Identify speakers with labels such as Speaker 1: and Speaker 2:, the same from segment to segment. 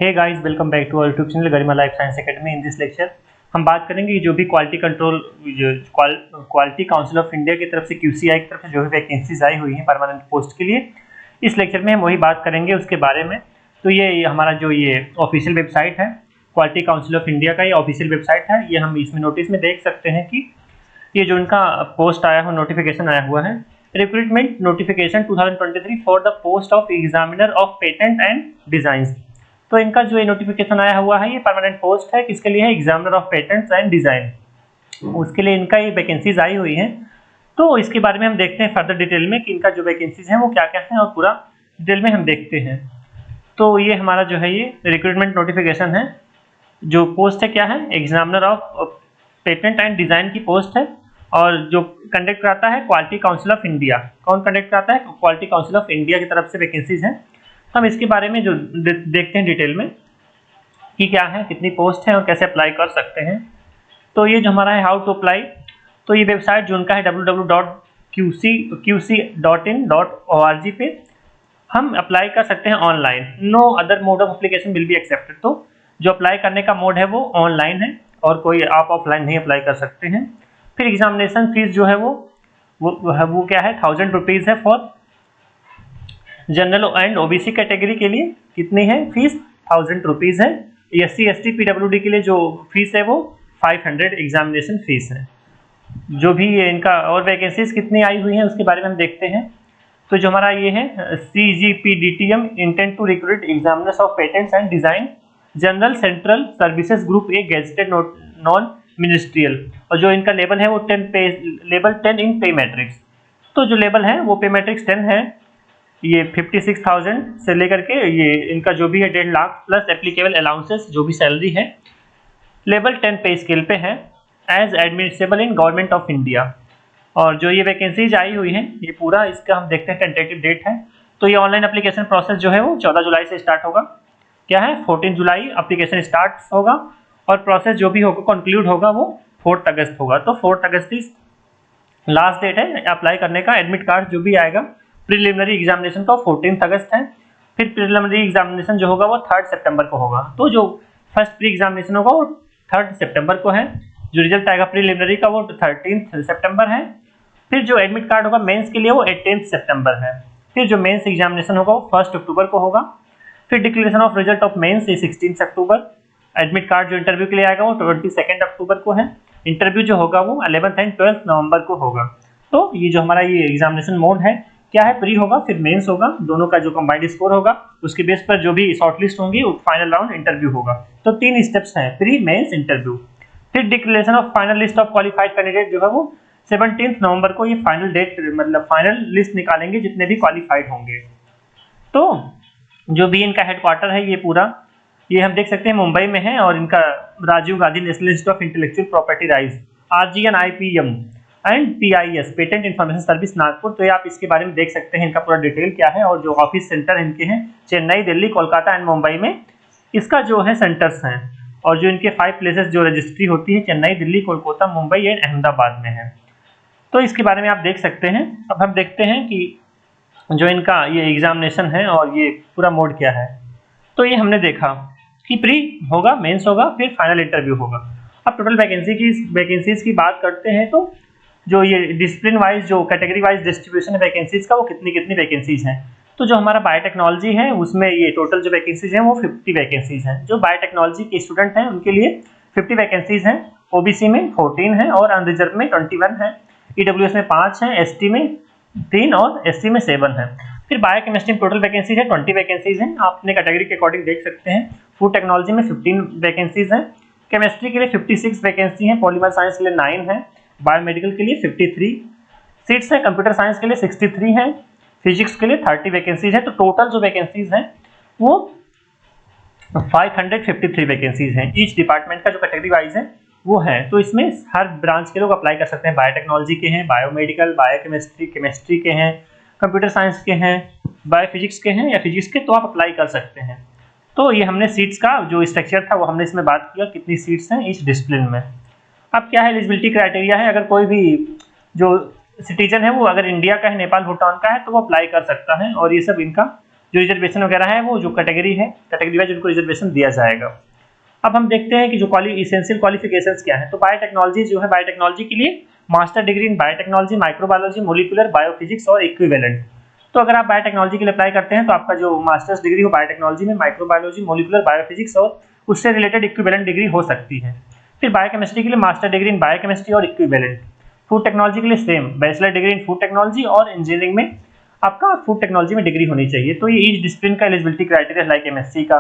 Speaker 1: Hey guys, welcome back to our YouTube channel Garima life science academy. In this lecture हम बात करेंगे जो भी quality control quality council of India की तरफ से QCI की तरफ से जो भी वैकेंसीज आई हुई हैं परमानेंट पोस्ट के लिए, इस लेक्चर में हम वही बात करेंगे उसके बारे में। तो ये हमारा जो ये ऑफिशियल वेबसाइट है क्वालिटी काउंसिल ऑफ इंडिया का, ये ऑफिशियल वेबसाइट है। ये हम इसमें नोटिस में देख सकते हैं कि ये जो इनका पोस्ट आया हुआ, नोटिफिकेशन आया हुआ है, recruitment notification 2023 for the post of examiner of patent and designs. तो इनका जो ये नोटिफिकेशन आया हुआ है ये परमानेंट पोस्ट है, किसके लिए है? Examiner of patents and design, उसके लिए इनका ये वैकेंसीज आई हुई हैं। तो इसके बारे में हम देखते हैं फर्दर डिटेल में कि इनका जो वैकेंसीज हैं वो क्या क्या हैं, और पूरा डिटेल में हम देखते हैं। तो ये हमारा जो है ये रिक्रूटमेंट नोटिफिकेशन है। जो पोस्ट है क्या है? Examiner of patent and design की पोस्ट है, और जो कंडक्ट कराता है क्वालिटी काउंसिल ऑफ इंडिया। कौन कंडक्ट कराता है? क्वालिटी काउंसिल ऑफ इंडिया की तरफ से वैकेंसीज हैं। हम इसके बारे में जो देखते हैं डिटेल में कि क्या है, कितनी पोस्ट है और कैसे अप्लाई कर सकते हैं। तो ये जो हमारा है हाउ टू अप्लाई, तो ये वेबसाइट जो उनका है www.qc.in.org पे हम अप्लाई कर सकते हैं online. No other mode of application will be accepted. तो जो अप्लाई करने का मोड है वो ऑनलाइन है, और कोई आप ऑफलाइन नहीं अप्लाई कर सकते हैं। फिर एग्जामिनेशन फीस जो है वो क्या है? 1000 रुपीज़ है for general and OBC category के लिए। कितनी है फीस? 1000 रुपीज़ है। SC ST PWD के लिए जो फीस है वो 500 एग्जामिनेशन फीस है। जो भी ये इनका और वैकेंसीज कितनी आई हुई हैं उसके बारे में हम देखते हैं। तो जो हमारा ये है CGPDTM intent to recruit examiners of patents and design general central services group A gazetted non ministerial, और जो इनका लेवल है वो लेवल 10 इन पे मैट्रिक्स। तो जो लेवल है वो पे मैट्रिक्स 10 है। ये 56,000 से लेकर के ये इनका जो भी है 1.5 लाख प्लस एप्लीकेबल अलाउंसेस जो भी सैलरी है, लेवल 10 पे स्केल पे है, as administrable in government of India. और जो ये वैकेंसीज आई हुई हैं ये पूरा इसका हम देखते हैं टेंटेटिव डेट है। तो ये ऑनलाइन एप्लीकेशन प्रोसेस जो है वो 14 जुलाई से स्टार्ट होगा। क्या है? 14 जुलाई एप्लीकेशन स्टार्ट होगा, और प्रोसेस जो भी होगा कंक्लूड होगा वो 4 अगस्त होगा। तो 4 अगस्त लास्ट डेट है अप्लाई करने का। एडमिट कार्ड जो भी आएगा प्रीलिमिनरी एग्जामिनेशन का 14 अगस्त है। फिर प्रीलिमिनरी एग्जामिनेशन जो होगा वो 3 सितंबर को होगा। तो जो फर्स्ट प्री एग्जामिनेशन होगा वो 3 सितंबर को है। जो रिजल्ट आएगा प्रीलिमिनरी का वो 13 सितंबर है। फिर जो एडमिट कार्ड होगा मेंस के लिए वो 18 सितंबर है। फिर जो मेंस एग्जामिनेशन होगा वो 1 अक्टूबर को होगा। फिर declaration of result of mains 16 October. Admit card जो इंटरव्यू के लिए आएगा वो 22 अक्टूबर को है। इंटरव्यू जो होगा वो 11 एंड 12 नवंबर को होगा। तो ये जो हमारा ये एग्जामिनेशन मोड है क्या है? प्री होगा फिर मेंस होगा, दोनों का जो कंबाइंड स्कोर होगा उसके बेस पर जो भी शॉर्टलिस्ट होंगी फाइनल राउंड इंटरव्यू होगा। तो 3 स्टेप्स हैं, प्री मेंस इंटरव्यू। फिर declaration of final list of qualified candidate जो है वो 17 नवंबर को ये फाइनल डेट मतलब फाइनल लिस्ट निकालेंगे जितने भी क्वालिफाइड होंगे। तो जो भी इनका हेडक्वार्टर है ये पूरा ये हम देख सकते हैं मुंबई में है, और इनका Rajiv Gandhi national institute of intellectual property rights RGNIPM and PIS patent information service Nagpur. तो ये आप इसके बारे में देख सकते हैं इनका पूरा डिटेल क्या है, और जो ऑफिस सेंटर इनके हैं चेन्नई, दिल्ली, कोलकाता एंड मुंबई में इसका जो है सेंटर्स हैं। और जो इनके 5 प्लेसेस जो रजिस्ट्री होती है चेन्नई, दिल्ली, कोलकाता, मुंबई एंड अहमदाबाद में है। तो इसके बारे में आप देख सकते हैं। अब हम देखते हैं कि जो इनका ये एग्जामिनेशन है और ये पूरा मोड क्या है। तो ये हमने देखा कि प्री होगा, मेंस होगा, फिर फाइनल इंटरव्यू होगा। अब टोटल वैकेंसीज की बात करते हैं। तो जो ये डिसिप्लिन वाइज जो कैटेगरी वाइज डिस्ट्रीब्यूशन है वैकेंसीज का वो कितनी वैकेंसीज हैं। तो जो हमारा बायोटेक्नोलॉजी है उसमें ये टोटल जो वैकेंसीज हैं वो 50 वैकेंसीज हैं। जो बायोटेक्नोलॉजी के स्टूडेंट हैं उनके लिए 50 वैकेंसीज हैं। OBC में 14 है और अनरिजर्व में 21 है। EWS में 5 है, ST में 3 और SC में 7 है। फिर बायोकेमिस्ट्री में टोटल वैकेंसीज है 20 वैकेंसीज हैं। आप अपने कैटेगरी के अकॉर्डिंग देख सकते हैं। फूड टेक्नोलॉजी में 15 वैकेंसीज हैं। केमिस्ट्री के लिए 56 वैकेंसी हैं। पॉलीमर साइंस के लिए 9 है। बायोमेडिकल के लिए 53 सीट्स हैं। कंप्यूटर साइंस के लिए 63 हैं। फिजिक्स के लिए 30 वैकेंसीज हैं। तो टोटल जो वैकेंसीज हैं वो 553 वैकेंसीज हैं। ईच डिपार्टमेंट का जो कैटेगरी वाइज है वो है। तो इसमें हर ब्रांच के लोग अप्लाई कर सकते हैं। बायोटेक्नोलॉजी के हैं, बायोमेडिकल, बायोकेमिस्ट्री, केमिस्ट्री के हैं, कंप्यूटर साइंस के हैं, बायोफिजिक्स के हैं या फिजिक्स के, तो आप अप्लाई कर सकते हैं। तो ये हमने सीट्स का जो स्ट्रक्चर था वो हमने इसमें बात किया कितनी सीट्स हैं ईच डिसिप्लिन में। अब क्या है एलिजिबिलिटी क्राइटेरिया है, अगर कोई भी जो सिटीजन है वो अगर इंडिया का है, नेपाल, भूटान का है तो वो अप्लाई कर सकता है। और ये सब इनका जो रिजर्वेशन वगैरह है वो जो कैटेगरी है, कैटेगरी वाइज उनको रिजर्वेशन दिया जाएगा। अब हम देखते हैं कि जो इसेंशियल क्वालिफिकेशंस क्या है। तो बायोटेक्नोलॉजी जो है, बायोटेक्नोलॉजी के लिए master degree in biotechnology, microbiology, molecular biophysics और इक्विवेलेंट। तो अगर आप बायोटेक्नोलॉजी के लिए अप्लाई करते हैं तो आपका जो मास्टर्स डिग्री हो बायोटेक्नोलॉजी में, माइक्रोबायोलॉजी, मोलिकुलर बायोफिजिक्स और उससे रिलेटेड इक्विवेलेंट डिग्री हो सकती है। फिर बायोकेमिस्ट्री के लिए मास्टर डिग्री इन बायोकेमिस्ट्री और इक्विवेलेंट। फूड टेक्नोलॉजी के लिए same bachelor degree in food technology और इंजीनियरिंग में आपका फूड टेक्नोलॉजी में डिग्री होनी चाहिए। तो ये ईच डिसिप्लिन का एलिजिबिलिटी क्राइटेरिया लाइक एमएससी का,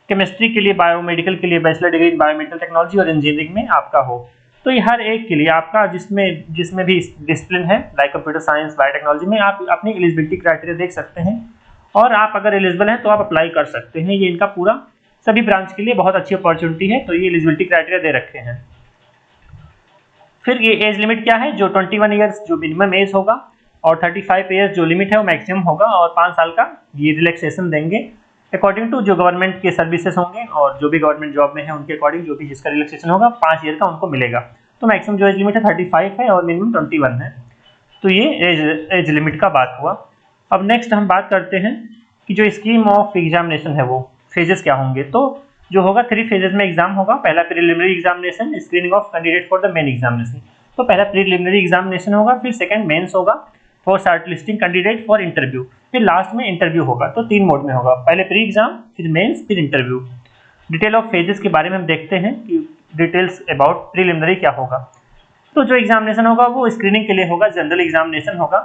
Speaker 1: केमिस्ट्री के लिए, बायोमेडिकल के लिए bachelor degree in biomedical technology और इंजीनियरिंग में आपका हो। तो ये हर एक के लिए आपका जिसमें भी डिसिप्लिन है लाइक कंप्यूटर साइंस, बायोटेक्नोलॉजी में आप अपनी एलिजिबिलिटी क्राइटेरिया देख सकते हैं और आप अगर एलिजिबल हैं तो आप अप्लाई कर सकते हैं। ये इनका पूरा सभी ब्रांच के लिए बहुत अच्छी अपॉर्चुनिटी है। तो ये एलिजिबिलिटी क्राइटेरिया दे रखे हैं। फिर ये एज लिमिट क्या है, जो 21 ईयर्स जो मिनिमम एज होगा और 35 ईयर्स जो लिमिट है वो मैक्सिमम होगा और 5 साल का ये रिलैक्सेशन देंगे अकॉर्डिंग टू जो गवर्नमेंट के सर्विसेज होंगे और जो भी गवर्नमेंट जॉब में है उनके अकॉर्डिंग जो भी जिसका रिलैक्सेशन होगा 5 ईयर का उनको मिलेगा। तो मैक्सिमम जो एज लिमिट है 35 है और मिनिमम 21 है। तो ये एज लिमिट का बात हुआ। अब नेक्स्ट हम बात करते हैं कि जो स्कीम ऑफ एग्जामिनेशन है वो फेजेस क्या होंगे। तो जो होगा 3 फेजेस में एग्जाम होगा। पहला preliminary examination, screening of candidate for the main examination. तो पहला प्रीलिमिनरी एग्जामिनेशन होगा, फिर सेकंड मेंस होगा for shortlisting candidate for interview, फिर लास्ट में इंटरव्यू होगा। तो 3 मोड में होगा, पहले प्री एग्जाम, फिर मेंस, फिर इंटरव्यू। डिटेल ऑफ फेजेस के बारे में हम देखते हैं कि डिटेल्स अबाउट प्रीलिमिनरी क्या होगा। तो जो एग्जामिनेशन होगा वो स्क्रीनिंग के लिए होगा, जनरल एग्जामिनेशन होगा।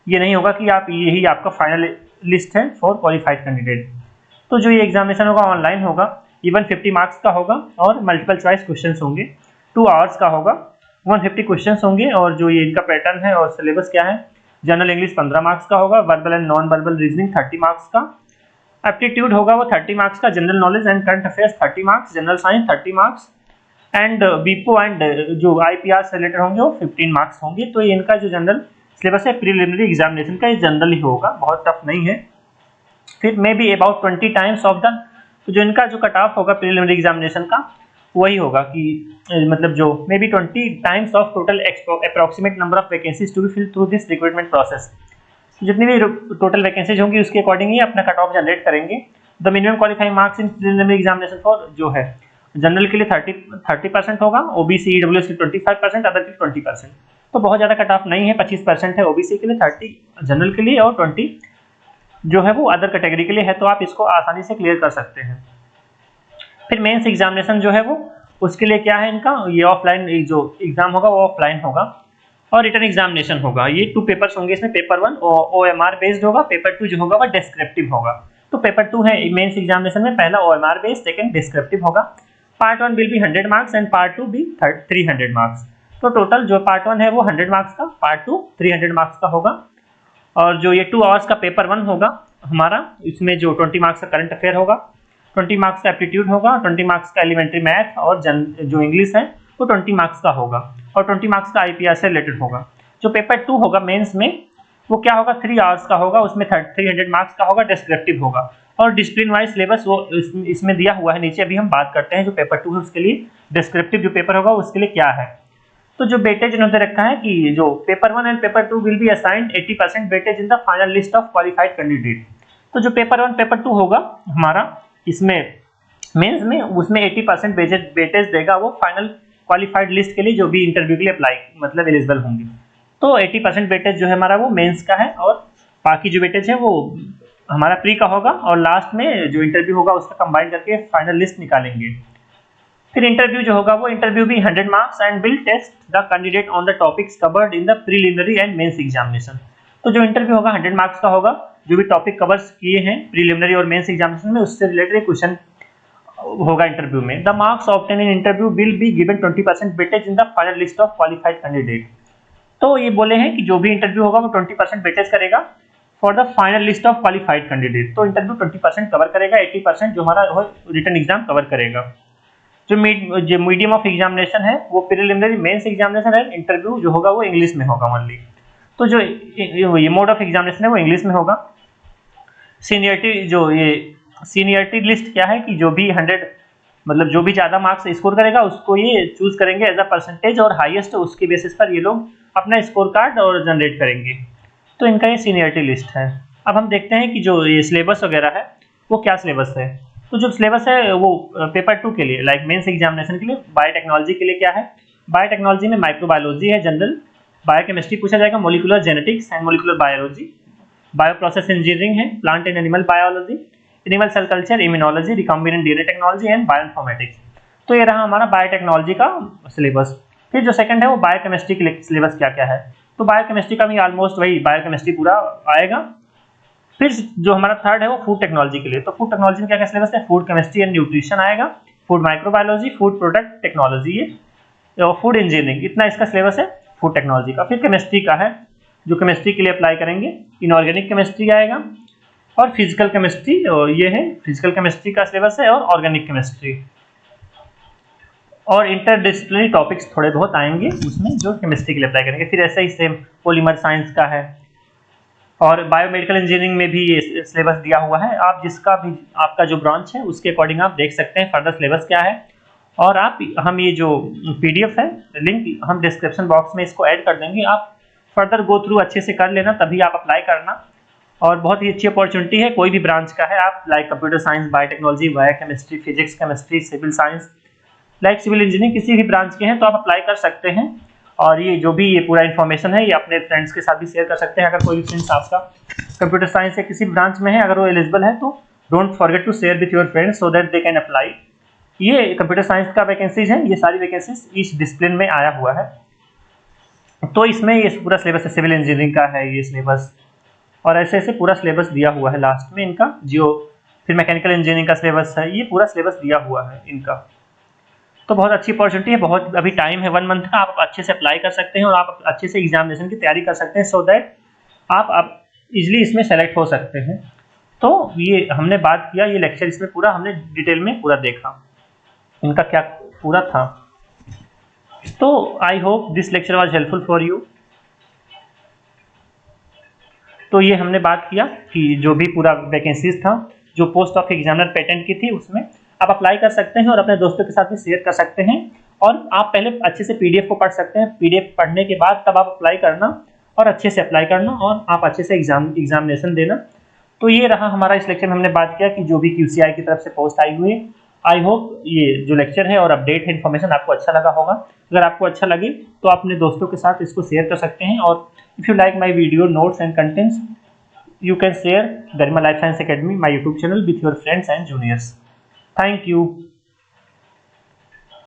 Speaker 1: ये नहीं होगा कि आप यही आपका फाइनल लिस्ट है फॉर क्वालिफाइड कैंडिडेट। तो जो ये एग्जामिनेशन होगा ऑनलाइन होगा, इवन 50 मार्क्स का होगा और मल्टीपल चॉइस क्वेश्चंस होंगे। 2 आवर्स का होगा, 150 क्वेश्चंस होंगे। और जो ये इनका पैटर्न है और सिलेबस क्या है, जनरल इंग्लिश 15 मार्क्स का होगा, verbal and non verbal reasoning 30 marks का, एप्टीट्यूड होगा वो 30 मार्क्स का, general knowledge and current affairs 30 marks, general science 30 marks and बीपो एंड जो आईपीआर से रिलेटेड होंगे वो 15 मार्क्स होंगे। तो ये इनका जो जनरल सिलेबस है प्रीलिमिनरी एग्जामिनेशन का, ये जनरल ही होगा, बहुत टफ नहीं है। फिर may be about 20 times of the, तो जो इनका जो कट ऑफ होगा प्रीलिमिनरी एग्जामिनेशन का वही होगा कि मतलब जो may be 20 times of total approximate number of vacancies to be fill through this recruitment process. जितनी भी टोटल वैकेंसीज होंगी उसके अकॉर्डिंग ही अपना कट ऑफ जनरेट करेंगे। The minimum qualifying marks in preliminary examination for जो है जनरल के लिए 30% होगा, ओबीसी ईडब्ल्यूएस के 25%, अदर के 20%। तो बहुत ज़्यादा कट ऑफ नहीं है, 25% है ओबीसी के लिए, 30 जनरल के लिए और 20 जो है वो अदर कैटेगरी के लिए है। तो आप इसको आसानी से क्लियर कर सकते हैं। फिर मेंस एग्जामिनेशन जो है वो उसके लिए क्या है इनका, ये ऑफलाइन जो एग्जाम होगा वो ऑफलाइन होगा और रिटन एग्जामिनेशन होगा। ये 2 पेपर्स होंगे इसमें, पेपर 1 OMR बेस्ड होगा, पेपर 2 जो होगा वो डिस्क्रिप्टिव होगा। तो पेपर 2 है मेंस एग्जामिनेशन में, पहला OMR बेस्ड, सेकंड डिस्क्रिप्टिव होगा। Part 1 will be 100 marks and part 2 be 300 marks. तो टोटल जो पार्ट 1 है वो 100 मार्क्स का, पार्ट 2 300 मार्क्स का होगा। और जो ये 2 आवर्स का पेपर 1 होगा हमारा, इसमें जो 20 मार्क्स का करंट अफेयर होगा, 20 मार्क्स का एप्टीट्यूड होगा, 20 मार्क्स का एलिमेंट्री मैथ और जो इंग्लिश है वो 20 मार्क्स का होगा और 20 मार्क्स का आईपीआर से रिलेटेड होगा। जो पेपर 2 होगा मेंस में वो क्या होगा, 3 आवर्स का होगा, उसमें 300 मार्क्स का होगा, डिस्क्रिप्टिव होगा और डिसिप्लिन वाइज सिलेबस वो इसमें दिया हुआ है नीचे। अभी हम बात करते हैं जो पेपर 2 है उसके लिए डिस्क्रिप्टिव जो पेपर होगा उसके लिए क्या है। तो जो वेटेज इन्होंने रखा है कि जो paper 1 and paper 2 will be assigned 80% weightage in the final list of qualified candidate. तो जो पेपर 1 पेपर 2 होगा हमारा इसमें मेंस में, उसमें 80% वेटेज देगा वो फाइनल क्वालिफाइड लिस्ट के लिए जो भी इंटरव्यू के लिए अप्लाई मतलब एलिजिबल होंगे। तो 80% वेटेज जो है हमारा वो मेंस का है और बाकी जो वेटेज है वो हमारा प्री का होगा और लास्ट में जो इंटरव्यू होगा उसका कंबाइन करके फाइनल लिस्ट निकालेंगे। फिर इंटरव्यू जो होगा वो इंटरव्यू भी 100 marks and will test the candidate on the topics covered in the preliminary and mains examination. तो जो इंटरव्यू होगा 100 मार्क्स का होगा, जो भी टॉपिक कवर्स किए हैं प्रीलिमिनरी और मेंस एग्जामिनेशन में उससे रिलेटेड क्वेश्चन होगा इंटरव्यू में। The marks obtain in interview will be given 20% weightage in the final list of qualified candidate. तो ये बोले हैं कि जो भी इंटरव्यू होगा वो 20% वेटेज करेगा for the final list of qualified candidate. तो इंटरव्यू 20% कवर करेगा, 80% जो हमारा रिटन एग्जाम कवर करेगा। जो मीडियम ऑफ एग्जामिनेशन है वो प्रीलिमिनरी मेंस एग्जामिनेशन है, इंटरव्यू जो होगा वो इंग्लिश में होगा ओनली। तो जो ये मोड ऑफ एग्जामिनेशन है वो इंग्लिश में होगा। सीनियरिटी लिस्ट क्या है कि जो भी 100 मतलब जो भी ज़्यादा मार्क्स स्कोर करेगा उसको ये चूज करेंगे एज अ परसेंटेज और हाईएस्ट उसके बेसिस पर ये लोग अपना स्कोर कार्ड और जनरेट करेंगे। तो इनका ये सीनियरिटी लिस्ट है। अब हम देखते हैं कि जो ये सिलेबस वगैरह है वो क्या सिलेबस है। तो जो सिलेबस है वो पेपर 2 के लिए लाइक मेंस एग्जामिनेशन के लिए बायोटेक्नोलॉजी के लिए क्या है, बायोटेक्नोलॉजी में माइक्रोबायोलॉजी है, जनरल बायोकेमिस्ट्री पूछा जाएगा, molecular genetics and molecular biology, bioprocess engineering है, plant and animal biology, animal cell culture, immunology, recombinant DNA technology and bioinformatics. तो ये रहा हमारा बायोटेक्नोलॉजी का सिलेबस। फिर जो सेकंड है वो बायोकेमिस्ट्री के लिए सिलेबस क्या क्या है, तो बायोकेमिस्ट्री का भी ऑलमोस्ट वही बायोकेमिस्ट्री पूरा आएगा। फिर जो हमारा थर्ड है वो फूड टेक्नोलॉजी के लिए, तो फूड टेक्नोलॉजी में क्या क्या सिलेबस है, फूड केमिस्ट्री एंड न्यूट्रिशन आएगा, food microbiology, food product technology ये फूड इंजीनियरिंग, इतना इसका सिलेबस है फूड टेक्नोलॉजी का। फिर केमिस्ट्री का है जो केमिस्ट्री के लिए अप्लाई करेंगे, इनऑर्गेनिक केमिस्ट्री आएगा और फिजिकल केमिस्ट्री, ये है फिजिकल केमिस्ट्री का सिलेबस है, और ऑर्गेनिक केमिस्ट्री और इंटरडिसिप्लिनरी टॉपिक्स थोड़े बहुत आएंगे उसमें जो केमिस्ट्री के लिए अप्लाई करेंगे। फिर ऐसे ही सेम पॉलीमर साइंस का है और बायोमेडिकल इंजीनियरिंग में भी ये सिलेबस दिया हुआ है। आप जिसका भी आपका जो ब्रांच है उसके अकॉर्डिंग आप देख सकते हैं फर्दर सिलेबस क्या है। और आप हम ये जो पीडीएफ है लिंक हम डिस्क्रिप्शन बॉक्स में इसको ऐड कर देंगे, आप फर्दर गो थ्रू अच्छे से कर लेना तभी आप अप्लाई करना। और बहुत ही अच्छी अपॉर्चुनिटी है, कोई भी ब्रांच का है आप like computer science, biotechnology, biochemistry, physics, chemistry, civil science, like civil engineering किसी भी ब्रांच के हैं तो आप अप्लाई कर सकते हैं। और ये जो भी ये पूरा इन्फॉर्मेशन है ये अपने फ्रेंड्स के साथ भी शेयर कर सकते हैं। अगर कोई भी फ्रेंड्स आपका कंप्यूटर साइंस या किसी ब्रांच में है, अगर वो एलिजिबल है तो don't forget to share with your friends so that they can apply. ये कंप्यूटर साइंस का वैकेंसीज है, ये सारी वैकेंसीज इस डिसिप्लिन में आया हुआ है। तो इसमें ये पूरा सिलेबस है, सिविल इंजीनियरिंग का है ये सिलेबस, और ऐसे ऐसे पूरा सिलेबस दिया हुआ है लास्ट में इनका। जो फिर मैकेनिकल इंजीनियरिंग का सिलेबस है, ये पूरा सिलेबस दिया हुआ है इनका। तो बहुत अच्छी अपॉर्चुनिटी है, बहुत अभी टाइम है 1 मंथ का, आप अच्छे से अप्लाई कर सकते हैं और आप अच्छे से एग्जामिनेशन की तैयारी कर सकते हैं सो दैट आप इजीली इसमें सेलेक्ट हो सकते हैं। तो ये हमने बात किया, ये लेक्चर इसमें पूरा हमने डिटेल में पूरा देखा इनका क्या पूरा था। तो I hope this lecture was helpful for you. तो ये हमने बात किया कि जो भी पूरा वैकेंसीज था जो पोस्ट ऑफ एग्जामिनर पेटेंट की थी उसमें आप अप्लाई कर सकते हैं और अपने दोस्तों के साथ भी शेयर कर सकते हैं। और आप पहले अच्छे से पीडीएफ को पढ़ सकते हैं, पीडीएफ पढ़ने के बाद तब आप अप्लाई करना और अच्छे से अप्लाई करना और आप अच्छे से एग्जामिनेशन देना। तो ये रहा हमारा, इस लेक्चर में हमने बात किया कि जो भी QCI की तरफ से पोस्ट आई हुई है। आई होप ये जो लेक्चर है और अपडेट है इन्फॉर्मेशन आपको अच्छा लगा होगा। अगर आपको अच्छा लगे तो अपने दोस्तों के साथ इसको शेयर कर सकते हैं। और if you like my video notes and contents you can share Garima Life Science Academy, my YouTube channel, with your friends and juniors. Thank you.